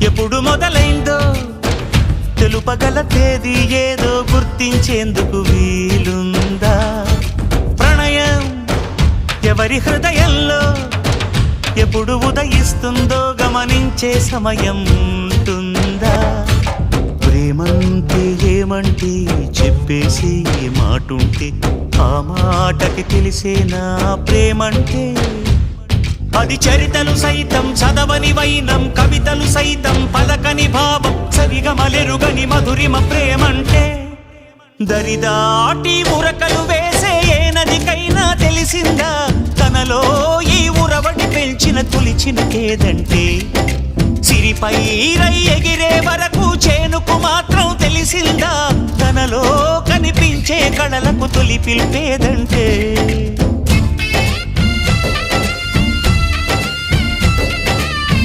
ఎప్పుడు మొదలైందో తెలుపగల తేదీ ఏదో గుర్తించేందుకు వీలుందా? ప్రణయం ఎవరి హృదయంలో ఎప్పుడు ఉదయిస్తుందో గమనించే సమయం ఉంటుందా? ప్రేమంటే ఏమంటే చెప్పేసి మాటుంటే ఆ మాటకి తెలిసేనా ప్రేమంటే? అది చరితలు సైతం చదవని వైనం, కవితలు సైతం పలకని భావం, సరిగమలెరుగని మధురిమ ప్రేమంటే. దరిదాటి ఉరకలు వేసే ఏ నదికైనా తెలిసిందా తనలో ఈ ఉరవడి పెంచిన తొలిచిన కేదంటే? సిరిపై రై ఎగిరే వరకు చేనుకు మాత్రం తెలిసిందా తనలో కనిపించే కళలకు తొలి పిలిపేదంటే?